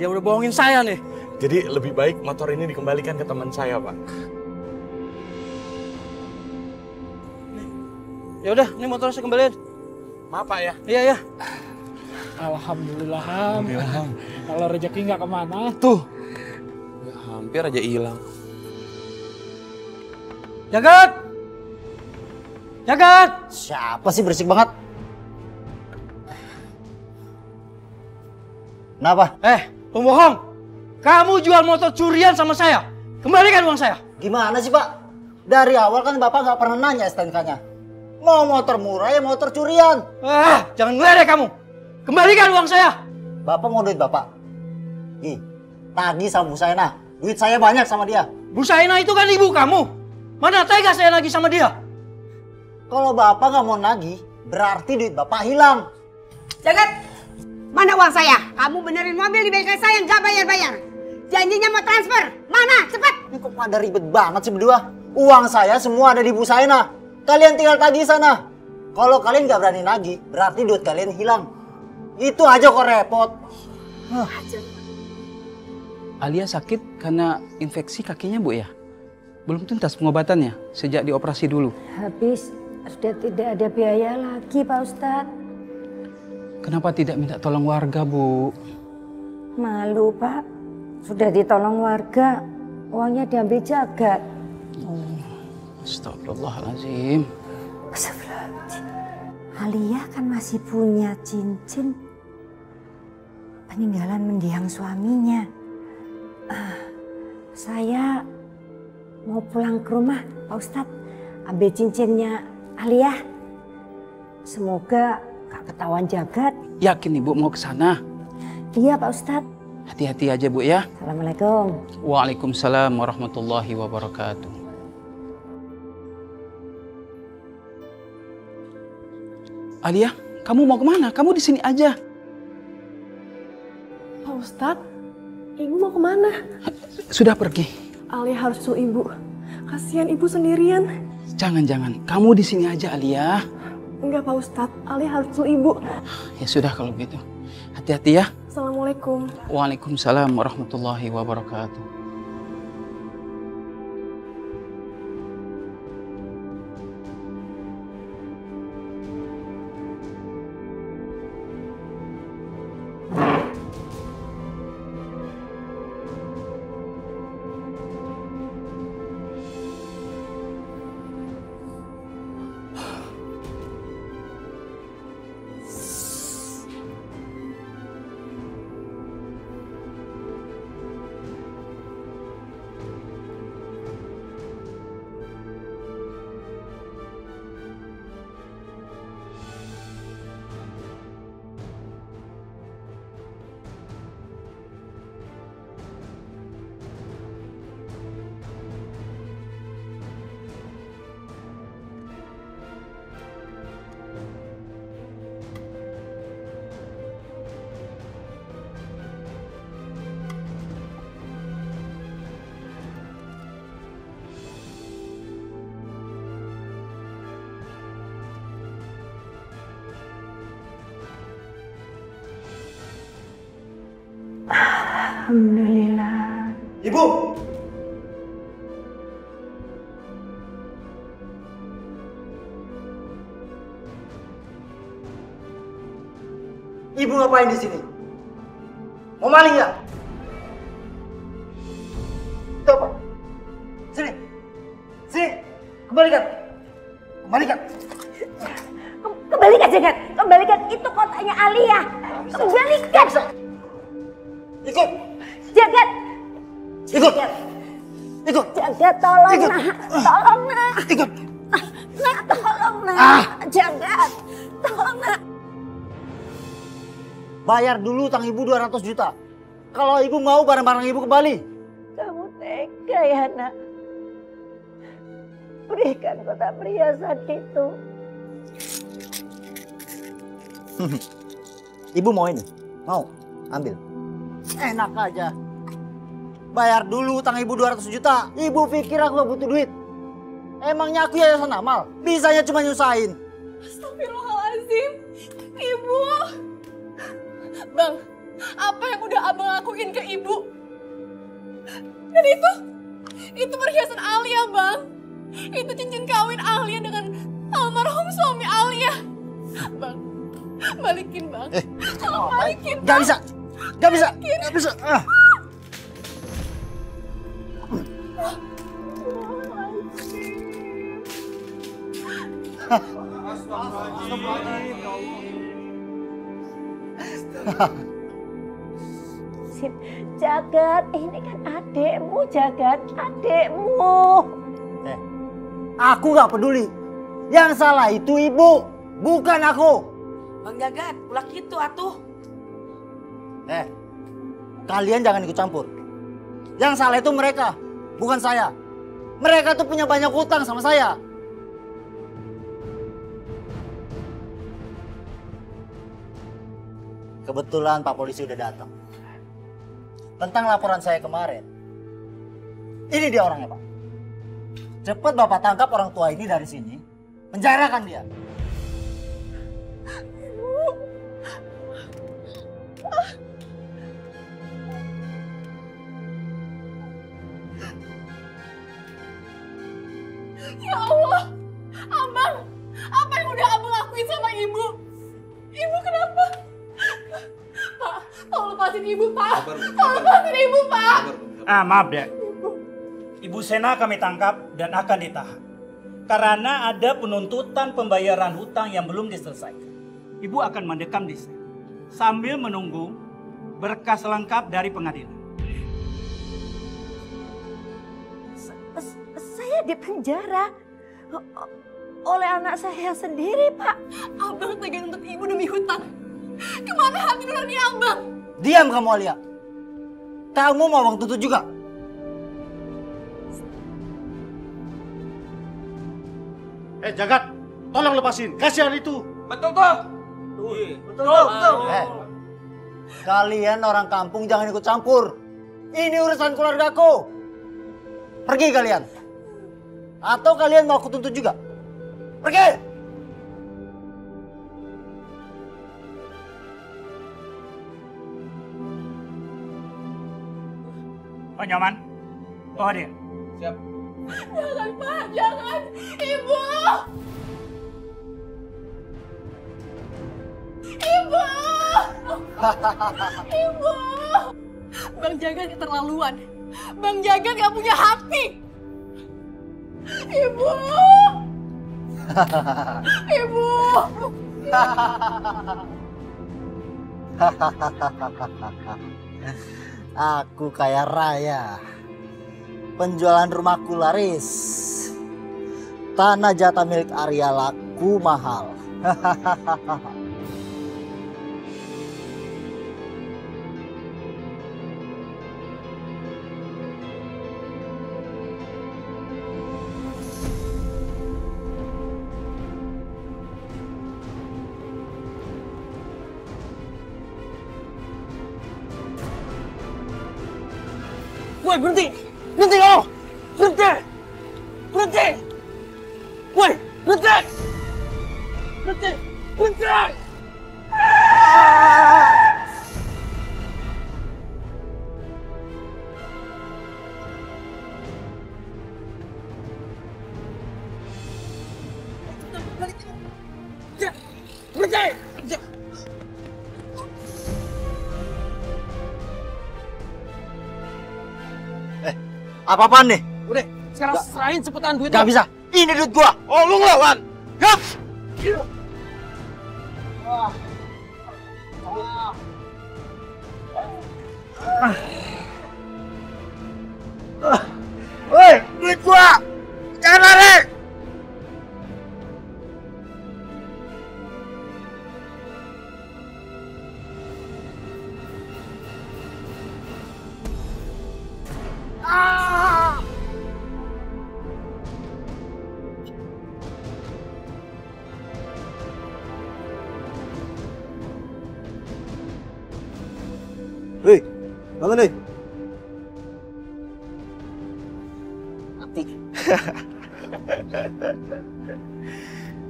Dia udah bohongin saya nih. Jadi lebih baik motor ini dikembalikan ke teman saya, Pak. Ya udah, ini motor saya kembaliin. Maaf, Pak ya. Iya, ya. Alhamdulillah, Ham. Kalau rezeki nggak kemana. Tuh. Ya, hampir aja hilang. Jagat! Jagat! Siapa sih berisik banget? Kenapa? Pembohong! Kamu jual motor curian sama saya. Kembalikan uang saya. Gimana sih, Pak? Dari awal kan Bapak nggak pernah nanya STNK-nya. Mau motor murah ya motor curian. Jangan ngeledek kamu. Kembalikan uang saya. Bapak mau duit Bapak? Nih, tagih sama Bu Saina. Duit saya banyak sama dia. Bu Saina itu kan ibu kamu. Mana tega saya nagih sama dia? Kalau Bapak nggak mau nagih, berarti duit Bapak hilang. Jagat, mana uang saya? Kamu benerin mobil di bengkel saya nggak bayar-bayar. Janjinya mau transfer. Mana? Cepat. Ini kok pada ribet banget sih berdua. Uang saya semua ada di Bu Saina. Kalian tinggal tagih sana. Kalau kalian nggak berani nagih, berarti duit kalian hilang. Itu aja kok repot. Alia sakit karena infeksi kakinya, Bu ya? Belum tuntas pengobatannya sejak dioperasi dulu. Habis sudah tidak ada biaya lagi, Pak Ustadz. Kenapa tidak minta tolong warga, Bu? Malu, Pak. Sudah ditolong warga, uangnya diambil Jagat. Astagfirullahaladzim. Astagfirullahaladzim. Alia kan masih punya cincin peninggalan mendiang suaminya. Saya mau pulang ke rumah, Pak Ustadz. Ambil cincinnya Alia. Semoga gak ketahuan Jagat. Yakin Ibu mau ke sana? Iya, Pak Ustadz. Hati-hati aja, Bu ya. Assalamualaikum. Waalaikumsalam warahmatullahi wabarakatuh. Alia, kamu mau kemana? Kamu di sini aja. Pak Ustadz, Ibu mau kemana? Sudah pergi. Alia harus susul Ibu. Kasihan Ibu sendirian. Jangan. Kamu di sini aja, Alia. Enggak, Pak Ustadz. Alia harus susul Ibu. Ya sudah kalau begitu. Hati-hati ya. Assalamualaikum. Waalaikumsalam warahmatullahi wabarakatuh. Alhamdulillah. Ibu! Ibu ngapain di sini? Mau maling ya? Itu apa? Sini. Sini. Kembalikan. Kembalikan. Kembalikan Jagat. Kembalikan itu kotaknya Alia. Kembalikan. Ikut. Jagat. Ikut. Ikut. Jagat, tolong Ikut. nak. Tolong nak. Ikut. Nak, tolong nak. Jagat. Tolong nak. Bayar dulu utang ibu 200 juta. Kalau ibu mau barang-barang ibu kembali. Kamu tega ya nak. berikan kotak perhiasan itu. Ibu mau ini? Mau? Ambil. Enak aja. Bayar dulu utang ibu 200 juta. Ibu pikir aku gak butuh duit? Emangnya aku yayasan amal? Bisanya cuma nyusahin. Astagfirullahaladzim. Ibu. Bang, apa yang udah abang lakuin ke ibu? Dan itu perhiasan Alia, Bang. Itu cincin kawin Alia dengan almarhum suami Alia. Bang, balikin, Bang. Tolong balikin, Bang. Gak bisa. Gak bisa. Gak bisa. Jagat, ini kan adekmu, Jagat, adekmu. Aku gak peduli. Yang salah itu ibu, bukan aku. Bang Jagat, ulah gitu atuh. Kalian jangan ikut campur. Yang salah itu mereka, bukan saya. Mereka tuh punya banyak hutang sama saya. Kebetulan Pak Polisi udah datang. Tentang laporan saya kemarin. Ini dia orangnya, Pak. Cepat Bapak tangkap orang tua ini dari sini. Penjarakan dia. Ya Allah, Abang, apa yang udah Abang lakuin sama Ibu? Ibu kenapa? Pak, tolong lepasin Ibu, Pak. Tolong lepasin Ibu, Pak. Maaf, Dek. Ibu Sena kami tangkap dan akan ditahan. Karena ada penuntutan pembayaran hutang yang belum diselesaikan. Ibu akan mendekam di sel sambil menunggu berkas lengkap dari pengadilan. Saya di penjara oleh anak saya sendiri, Pak. Abang tega untuk Ibu demi hutang. Kemana hati nurani Abang? Diam kamu, Alia. Kamu mau Abang tuntut juga? Jagat, tolong lepasin. Kasihan itu. Betul, Toh. Betul. Kalian orang kampung jangan ikut campur. Ini urusan keluargaku. Pergi kalian. Atau kalian mau aku tuntut juga? Pergi! Pak Nyoman, bawa dia. Siap. Jangan, Pak, jangan. Ibu! Ibu! Ibu! Bang Jagat keterlaluan. Bang Jagat gak punya hati. Ibu! Ibu! Aku kaya raya. Penjualan rumahku laris. Tanah jatah milik Arya laku mahal. Woi, berhenti! Berhenti kamu! Berhenti! Berhenti! Woi, berhenti! Berhenti! Berhenti! Berhenti! Apa-apaan nih? Udah, sekarang serahin cepetan duitnya. Gak bisa. Ini duit gua. Oh, lu ngelawan. Yup. Woi, duit gua. Jangan lari. Hei, bangun deh. Mati.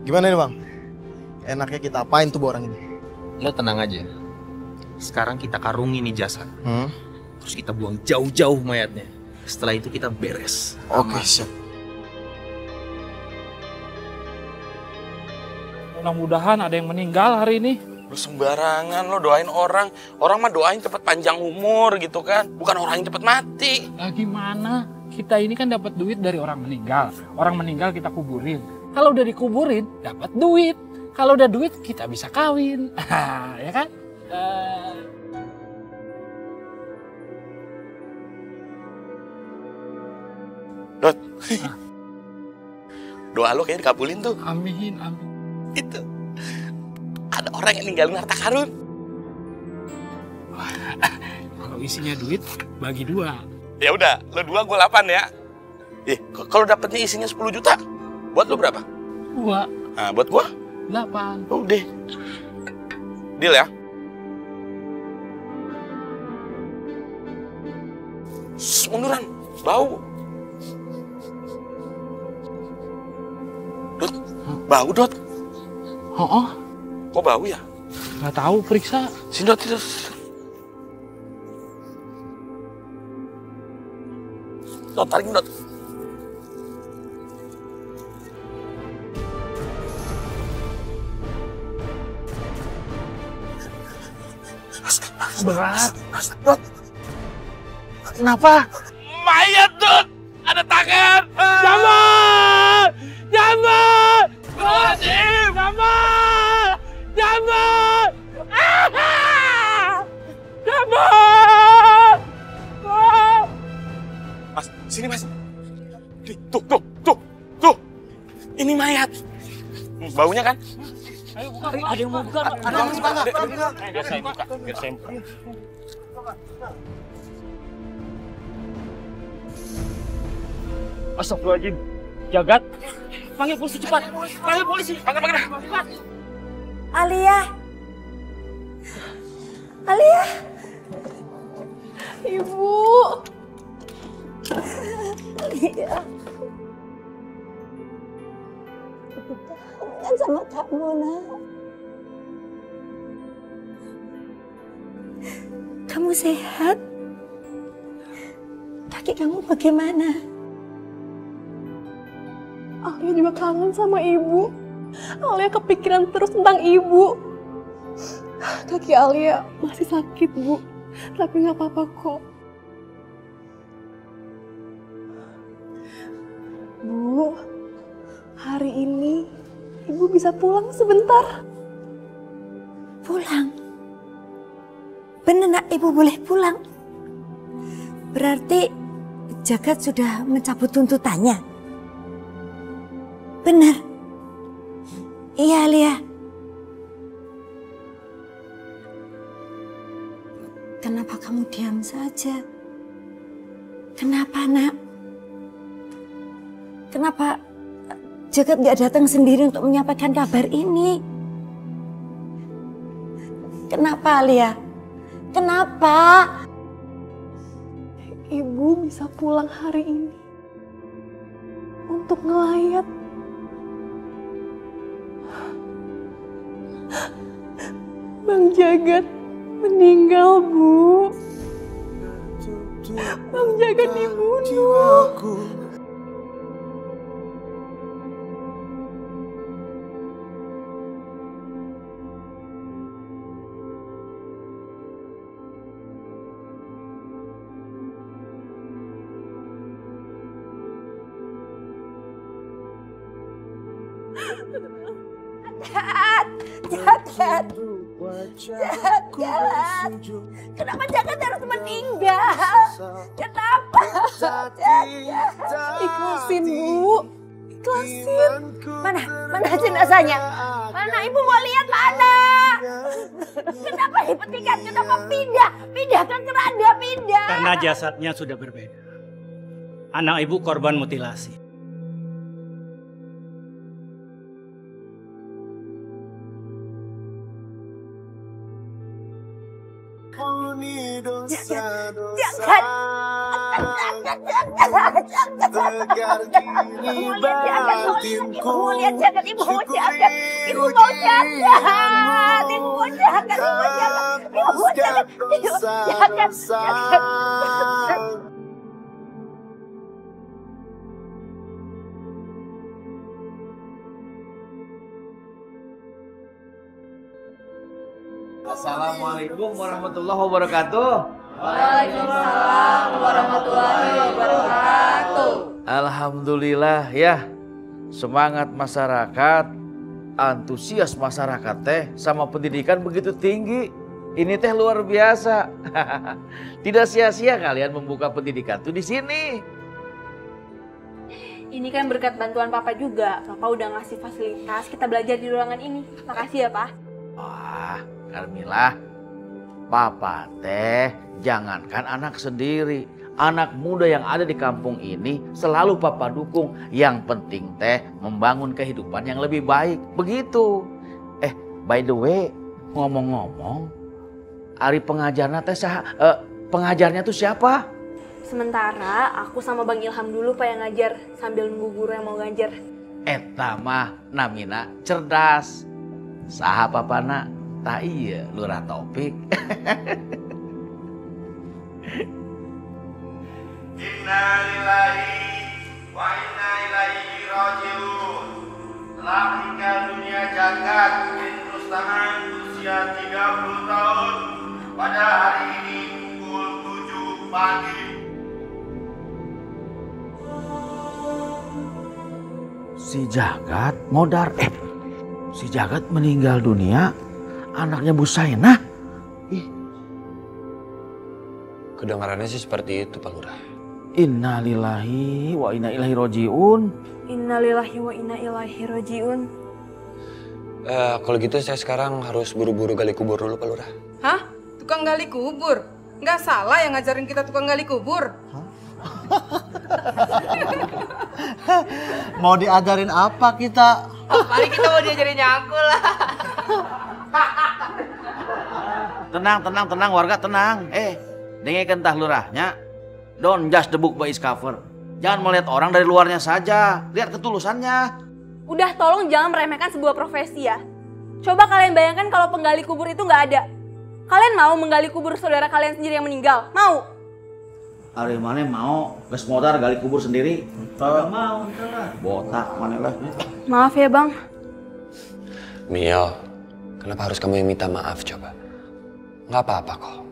Gimana nih bang? Enaknya kita apain tuh orang ini? Lo tenang aja. Sekarang kita karungi nih jasad. Terus kita buang jauh-jauh mayatnya. Setelah itu kita beres. Oke, siap. Mudah-mudahan ada yang meninggal hari ini. Lu sembarangan, lo doain orang. Orang mah doain cepet panjang umur gitu kan. Bukan orang yang cepet mati. Lah gimana? Kita ini kan dapat duit dari orang meninggal. Orang meninggal kita kuburin. Kalau udah dikuburin, dapat duit. Kalau udah duit, kita bisa kawin. Ya kan? Dot. Doa lo kayaknya dikabulin tuh. Amin, amin. Itu. Ada orang yang ninggalin harta karun. Kalau isinya duit, bagi 2. Ya udah, lo 2, gue 8 ya. Kalau dapetnya isinya 10 juta, buat lo berapa? 2. Nah, buat gue? 8. Udah. Deal ya? Munduran, bau. Dot, bau Dot. Oh. Kok bau ya? Nggak tahu, periksa. Sini Dot, Dot. Dot, tarik Dot. Berat. Dot. Kenapa? Mayat Dot. Ada tangan. Jamal! Jamal! Wajib! Jamal! Jamal! Jamal! Mas, sini Mas. Tuh. Ini mayat. Baunya kan? Ayo buka. Ada yang mau buka. Ada yang buka. Biar saya buka. Astagfirullahaladzim. Jagat, panggil polisi cepat. Panggil polisi. Panggil. Cepat. Alia. Alia. Ibu. Alia. Aku kangen sama kamu, nak. Kamu sehat? Kaki kamu bagaimana? Alia juga kangen sama ibu. Alia kepikiran terus tentang ibu. Kaki Alia masih sakit, Bu. Tapi nggak apa-apa kok. Bu, hari ini ibu bisa pulang sebentar. Pulang? Bener nak, ibu boleh pulang? Berarti Jagat sudah mencabut tuntutannya? Benar? Iya, Lia. Kenapa kamu diam saja? Kenapa, nak? Kenapa Jagat nggak datang sendiri untuk menyampaikan kabar ini? Kenapa, Lia? Kenapa? Ibu bisa pulang hari ini untuk ngelayat. Bang Jagat meninggal, Bu. Bang Jagat dibunuh. Jagat. Kenapa Jagat harus meninggal? Kenapa? Ikhlasin, Bu. Ikhlasin. Mana jenazahnya? Mana ibu mau lihat mana? Kenapa dipetikan? Kenapa pindah? Pindahkan keranda, pindah. Karena jasadnya sudah berbeda. Anak ibu korban mutilasi. Ampuni dosa-dosa. Tegar kini batinku. Ibu mau jagat. Ibu mau jagat. Ibu mau jagat. Ibu mau jagat. Dosa-dosa. Assalamualaikum warahmatullahi wabarakatuh. Waalaikumsalam warahmatullahi wabarakatuh. Alhamdulillah ya, semangat masyarakat, antusias masyarakat teh sama pendidikan begitu tinggi. Ini teh luar biasa. Tidak sia-sia kalian membuka pendidikan tuh di sini. Ini kan berkat bantuan Papa juga. Papa udah ngasih fasilitas kita belajar di ruangan ini. Makasih ya, Pak. Wah, Karmila, Papa teh jangankan anak sendiri, anak muda yang ada di kampung ini selalu Papa dukung. Yang penting teh membangun kehidupan yang lebih baik. Begitu. By the way, ngomong-ngomong, Ari pengajarnya teh pengajarnya tuh siapa? Sementara aku sama Bang Ilham dulu Pak yang ngajar sambil nunggu guru yang mau ngajar. Eta mah namina cerdas. Saha papana? Tak iya, Lurah Taufik. Innalillahi wa inna ilaihi raji'un. Telah meninggal dunia jagat Idrus Taman usia 30 tahun pada hari ini pukul 7 pagi. Si Jagat modar, si Jagat meninggal dunia, anaknya Bu Sainah. Kedengarannya sih seperti itu, Pak Lurah. Innalillahi wa inna ilaihi raji'un. Innalillahi wa inna ilaihi raji'un. Kalau gitu saya sekarang harus buru-buru gali kubur dulu, Pak Lurah. Hah? Tukang gali kubur? Nggak salah yang ngajarin kita tukang gali kubur. Mau diajarin apa kita? Paling kita mau diajarin nyangkul lah. Tenang warga tenang. Dengarkan tah lurahnya. Don't judge the book by its cover. Jangan melihat orang dari luarnya saja. Lihat ketulusannya. Udah tolong jangan meremehkan sebuah profesi ya. Coba kalian bayangkan kalau penggali kubur itu nggak ada. Kalian mau menggali kubur saudara kalian sendiri yang meninggal? Mau? Ari mana mau geus modar gali kubur sendiri? Enggak mau, botak mana lah. Maaf ya, Bang. Mio, kenapa harus kamu yang minta maaf coba? Nggak apa-apa kok.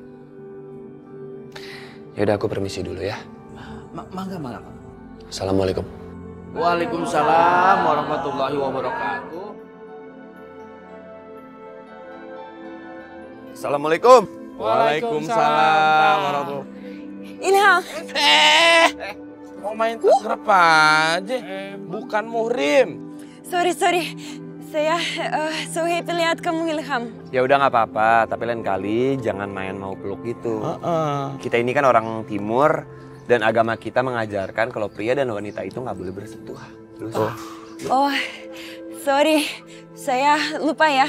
Yaudah aku permisi dulu ya. Mangga. Assalamualaikum. Waalaikumsalam warahmatullahi wabarakatuh. Assalamualaikum. Waalaikumsalam warahmatullahi. Ilham. Mau main tegrep aja, bukan muhrim. Sorry. Saya so happy lihat kamu, Ilham. Ya udah nggak apa-apa, tapi lain kali jangan main mau peluk gitu. Kita ini kan orang timur dan agama kita mengajarkan kalau pria dan wanita itu nggak boleh bersentuhan. Oh, sorry, saya lupa ya.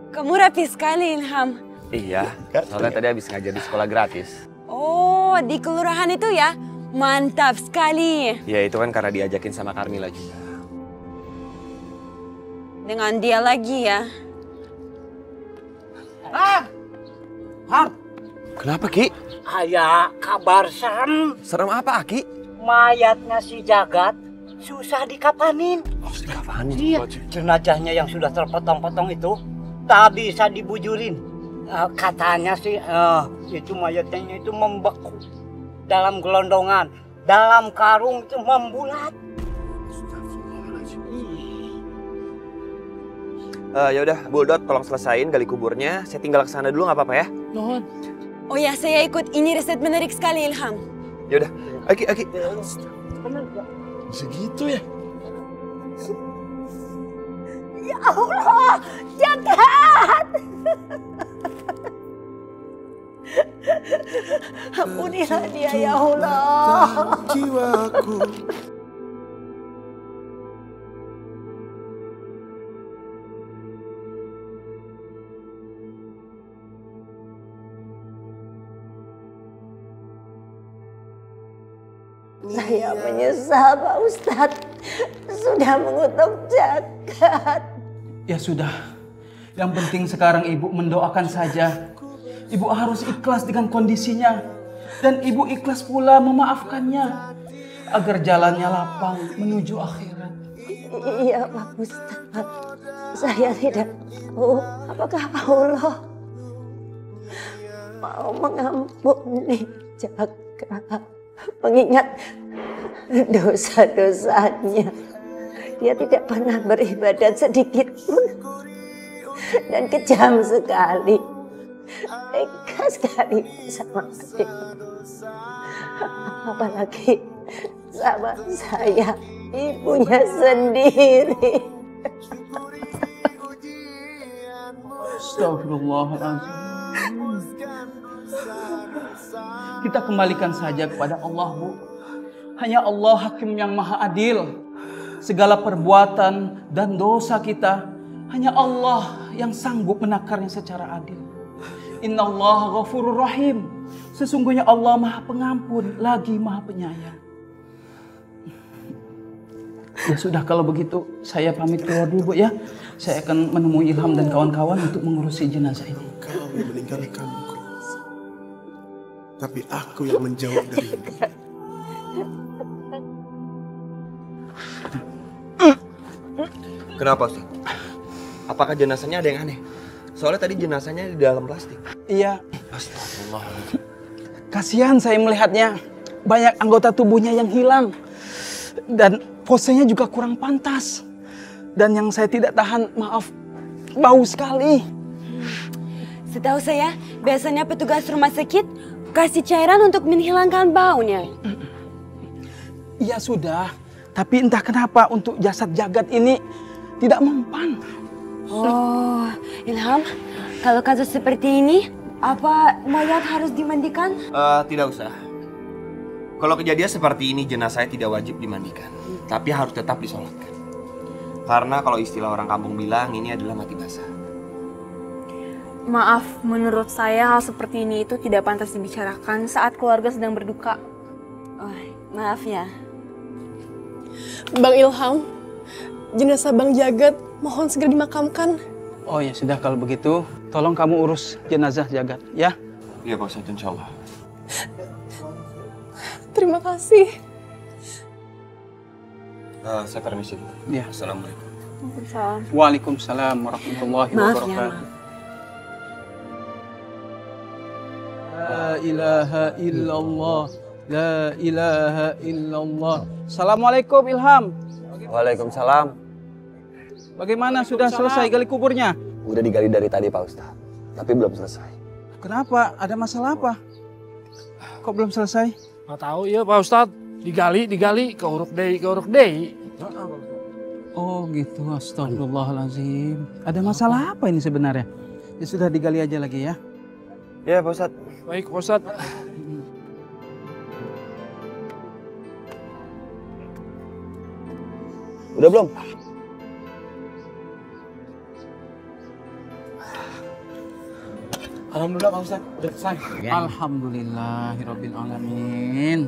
Kamu rapi sekali, Ilham. Iya, soalnya tadi habis ngajar di sekolah gratis. Oh, di kelurahan itu ya? Mantap sekali. Ya itu kan karena diajakin sama Karmila juga. Dengan dia lagi ya. Ham. Kenapa, Ki? Aya kabar serem. Serem apa, Ki? Mayatnya si Jagat susah dikapanin. Dikapanin? Iya, jenazahnya yang sudah terpotong-potong itu tak bisa dibujurin. Katanya sih itu mayatnya itu membeku dalam gelondongan, dalam karung itu membulat. Ya udah, Buldot tolong selesain gali kuburnya. Saya tinggal ke sana dulu nggak apa-apa ya? Nuhun. Oh ya, saya ikut. Ini resep menarik sekali, Ilham. Ya udah, Aki. Segitu ya? Ya Allah, Jagat! Ampunilah dia ya Allah. Jiwaku. Saya menyesal Pak Ustadz sudah mengutuk jagat. Ya sudah, yang penting sekarang ibu mendoakan saja. Ibu harus ikhlas dengan kondisinya. Dan ibu ikhlas pula memaafkannya. Agar jalannya lapang menuju akhirat. Iya Pak Ustadz, saya tidak tahu apakah Allah mau mengampuni jagat. Mengingat dosa-dosanya. Dia tidak pernah beribadat sedikit pun. Dan kejam sekali. Tega sekali sama adik. Apalagi sama saya, ibunya sendiri. Astagfirullahaladzim. Kita kembalikan saja kepada Allah, Bu. Hanya Allah Hakim yang Maha Adil. Segala perbuatan dan dosa kita, hanya Allah yang sanggup menakarnya secara adil. Innallaha ghafurur rahim. Sesungguhnya Allah Maha Pengampun, lagi Maha Penyayang. Ya sudah, kalau begitu saya pamit keluar dulu, Bu ya. Saya akan menemui Ilham dan kawan-kawan untuk mengurusi jenazah ini. Kau yang meninggalkanku, tapi aku yang menjauh darimu. Kenapa, Ustaz? Apakah jenazahnya ada yang aneh? Soalnya tadi jenazahnya di dalam plastik. Iya. Astagfirullah. Kasihan saya melihatnya. Banyak anggota tubuhnya yang hilang. Dan posenya juga kurang pantas. Dan yang saya tidak tahan, maaf, bau sekali. Setahu saya, biasanya petugas rumah sakit kasih cairan untuk menghilangkan baunya. Iya sudah, tapi entah kenapa untuk jasad Jagat ini tidak mempan. Oh, Ilham, kalau kasus seperti ini, apa mayat harus dimandikan? Tidak usah. Kalau kejadian seperti ini, jenazahnya tidak wajib dimandikan. Tapi harus tetap disolatkan. Karena kalau istilah orang kampung bilang, ini adalah mati basah. Maaf, menurut saya hal seperti ini itu tidak pantas dibicarakan saat keluarga sedang berduka. Oh, maaf ya. Bang Ilham, jenazah Bang Jagat mohon segera dimakamkan. Oh ya sudah, kalau begitu tolong kamu urus jenazah Jagat ya. Iya Pak Ustadz, insya Allah. Terima kasih. Saya permisi dulu. Ya. Assalamualaikum. Waalaikumsalam warahmatullahi wabarakatuh. La ilaha illallah, la ilaha illallah. Assalamualaikum Ilham. Waalaikumsalam. Bagaimana, sudah selesai gali kuburnya? Udah digali dari tadi Pak Ustadz, tapi belum selesai. Kenapa? Ada masalah apa? Kok belum selesai? Nggak tahu ya Pak Ustadz. Digali, keuruk dei. Oh gitu, astagfirullahaladzim. Ada masalah apa ini sebenarnya? Ya sudah, digali aja lagi ya. Ya Pak Ustadz. Baik Pak Ustadz. Udah belum? Alhamdulillah Pak Ustadz, udah selesai. Alhamdulillahirabbil alamin.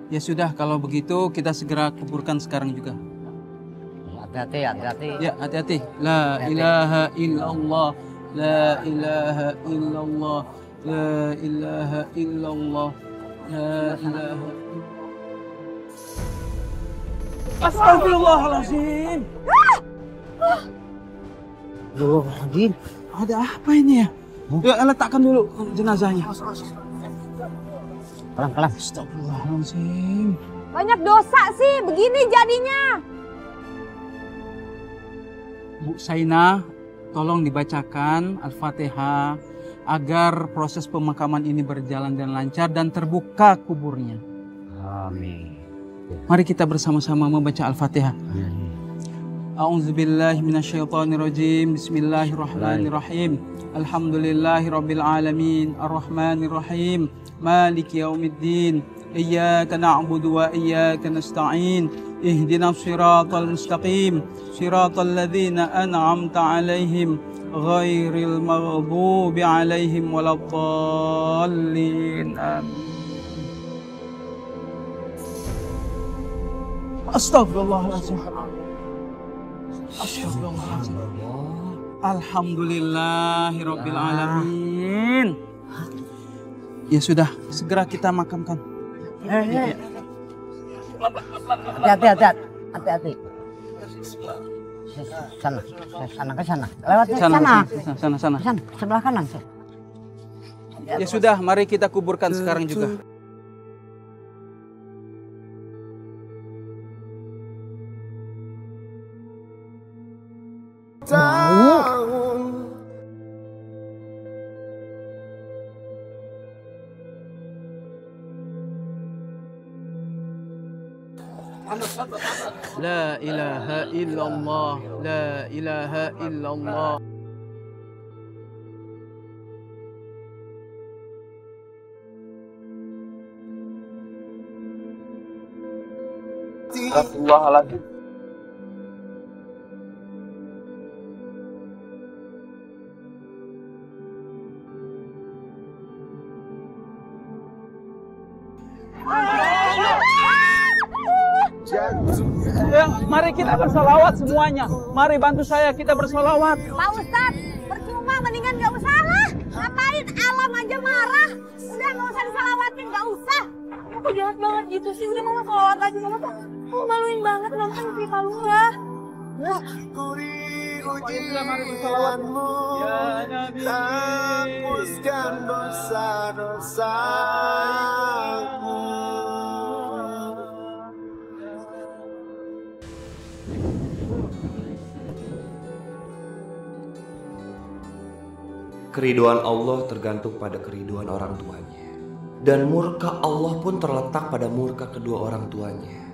Ya sudah, kalau begitu kita segera kuburkan sekarang juga. Hati-hati, hati-hati. Ya, hati-hati. La ilaha illallah, la ilaha illallah, la ilaha illallah, la ilaha illallah. Astagfirullahaladzim. Astagfirullahaladzim. Ada apa ini ya? Ya, letakkan dulu jenazahnya. Pelan-pelan. Astagfirullahaladzim. Banyak dosa sih, begini jadinya. Bu Saina, tolong dibacakan Al-Fatihah agar proses pemakaman ini berjalan dan lancar dan terbuka kuburnya. Amin. Mari kita bersama-sama membaca Al-Fatihah. A'udzubillahi minasyaitonirrajim. Bismillahirrahmanirrahim. Alhamdulillahirabbil alamin. Arrahmanirrahim. Maliki yaumiddin. Iyyaka na'budu wa iyyaka nasta'in. Ihdinas siratal mustaqim. Siratal ladzina an'amta 'alaihim ghairil maghdubi alaihim waladdallin. Amin. Astagfirullahaladzim. Astagfirullahaladzim. Alhamdulillahirabbil alamin. Ya sudah, segera kita makamkan. Hati-hati. Sana, ke sana. Lewat sana. Sebelah kanan. Ya sudah, mari kita kuburkan sekarang juga. La ilaha illallah, la ilaha illallah. Astagfirullahaladzim. Mari kita bersolawat semuanya. Mari bantu saya, kita bersolawat. Pak Ustadz, percuma, mendingan gak usah lah. Ngapain alam aja marah. Udah gak usah disalawatin, gak usah. Kok jahat banget gitu sih? Udah mama solawat aja. Mama tuh maluin banget nonton cerita lu ya. Mari bersolawat. Ya Nabi, hapuskan dosa-dosaku. Keriduan Allah tergantung pada keriduan orang tuanya. Dan murka Allah pun terletak pada murka kedua orang tuanya.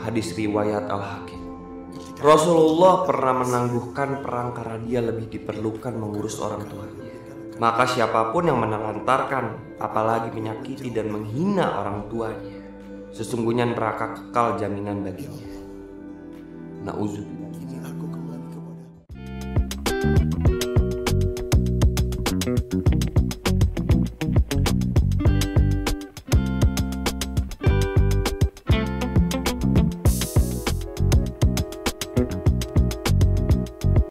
Hadis riwayat Al-Hakim. Rasulullah pernah menangguhkan perang karena dia lebih diperlukan mengurus orang tuanya. Maka siapapun yang menelantarkan, apalagi menyakiti dan menghina orang tuanya, sesungguhnya neraka kekal jaminan baginya. Nauzubillah.